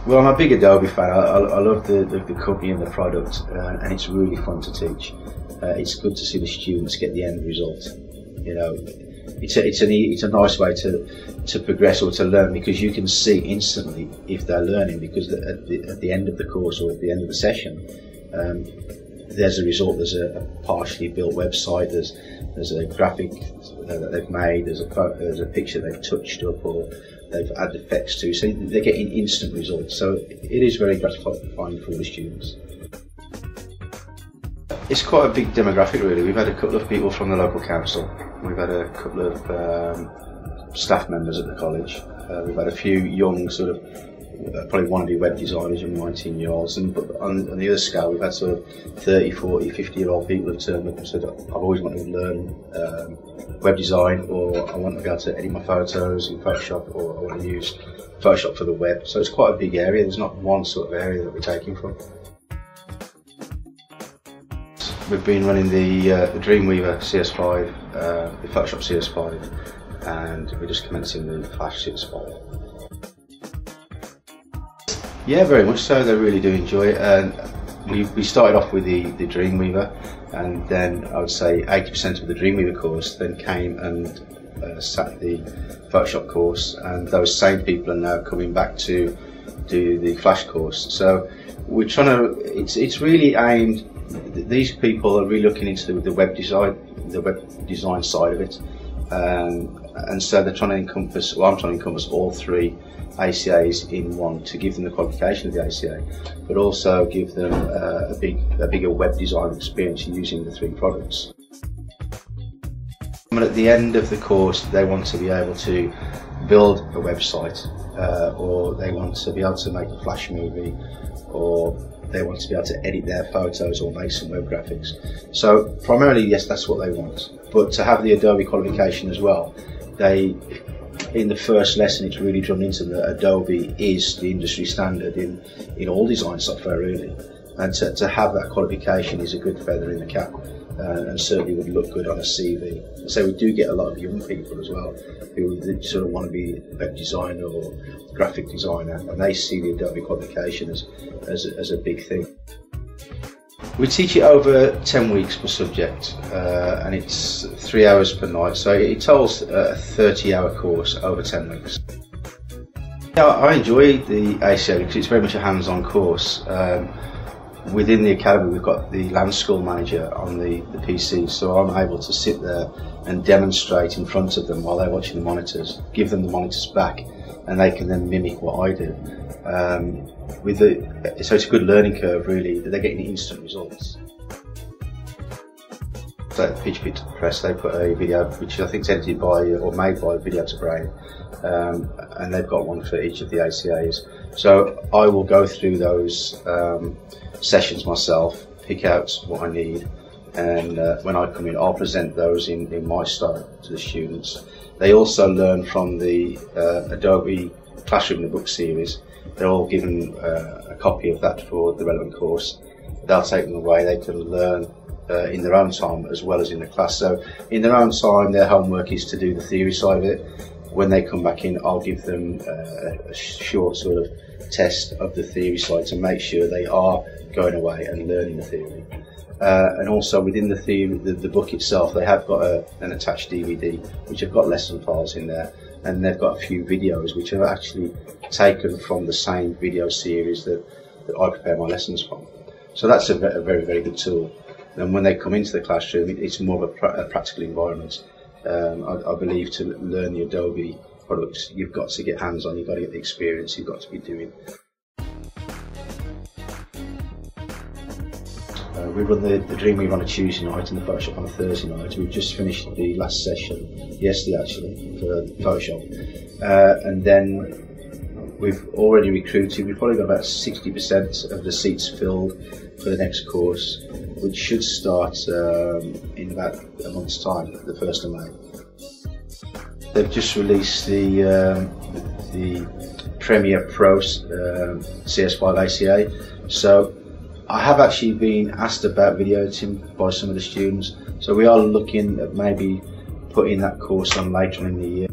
Well, I'm a big Adobe fan. I love the company and the product, and it's really fun to teach. It's good to see the students get the end result. You know, it's a nice way to progress or to learn, because you can see instantly if they're learning, because at the end of the course or at the end of the session, there's a result. There's a partially built website. There's a graphic that they've made. There's a picture they've touched up or they've added effects to, so they're getting instant results. So it is very gratifying for the students. It's quite a big demographic, really. We've had a couple of people from the local council. We've had a couple of staff members at the college. We've had a few young sort of probably wannabe web designers, young 19-year-olds, but on the other scale we've had sort of 30, 40, 50-year-old people who've turned up and said, I've always wanted to learn web design, or I want to be able to edit my photos in Photoshop, or I want to use Photoshop for the web. So it's quite a big area. There's not one sort of area that we're taking from. We've been running the Dreamweaver CS5, the Photoshop CS5, and we're just commencing the Flash CS5. Yeah, very much so. They really do enjoy it. And we started off with the Dreamweaver, and then I would say 80% of the Dreamweaver course then came and sat the Photoshop course, and those same people are now coming back to do the Flash course. So we're trying to. It's really aimed. These people are really looking into the web design side of it, and so they're trying to encompass. Well, I'm trying to encompass all three ACAs in one, to give them the qualification of the ACA, but also give them a bigger web design experience using the three products. And at the end of the course, they want to be able to build a website, or they want to be able to make a Flash movie, or they want to be able to edit their photos or make some web graphics. So primarily, yes, that's what they want. But to have the Adobe qualification as well, in the first lesson, it's really drummed into that Adobe is the industry standard in all design software, really. And to have that qualification is a good feather in the cap, and certainly would look good on a CV. So we do get a lot of young people as well who sort of want to be a web designer or graphic designer, and they see the Adobe qualification as a big thing. We teach it over 10 weeks per subject, and it's 3 hours per night, so it totals a 30-hour course over 10 weeks. I enjoy the ACA because it's very much a hands-on course. Within the academy, we've got the land school manager on the PC, so I'm able to sit there and demonstrate in front of them while they're watching the monitors, give them the monitors back, and they can then mimic what I do. So it's a good learning curve, really. They're getting instant results. So at PHP Press, they put a video which I think is edited by or made by Video to Brain, and they've got one for each of the ACAs. So I will go through those sessions myself, pick out what I need, and when I come in, I'll present those in my style to the students. They also learn from the Adobe Classroom in the Book series. They're all given a copy of that for the relevant course. They'll take them away. They can learn in their own time as well as in the class. So in their own time, their homework is to do the theory side of it. When they come back in, I'll give them a short sort of test of the theory side to make sure they are going away and learning the theory. And also within the theory, the book itself, they have got an attached DVD which have got lesson files in there, and they've got a few videos which are actually taken from the same video series that I prepare my lessons from. So that's a very, very good tool. And when they come into the classroom, it's more of a practical environment. I believe to learn the Adobe products, you've got to get hands-on, you've got to get the experience, you've got to be doing. We run the Dreamweaver on a Tuesday night and the Photoshop on a Thursday night. We've just finished the last session, yesterday actually, for Photoshop. And then we've already recruited, we've probably got about 60% of the seats filled for the next course, which should start in about a month's time, the 1st of May. They've just released the Premiere Pro CS5 ACA, so I have actually been asked about video editing by some of the students, so we are looking at maybe putting that course on later in the year.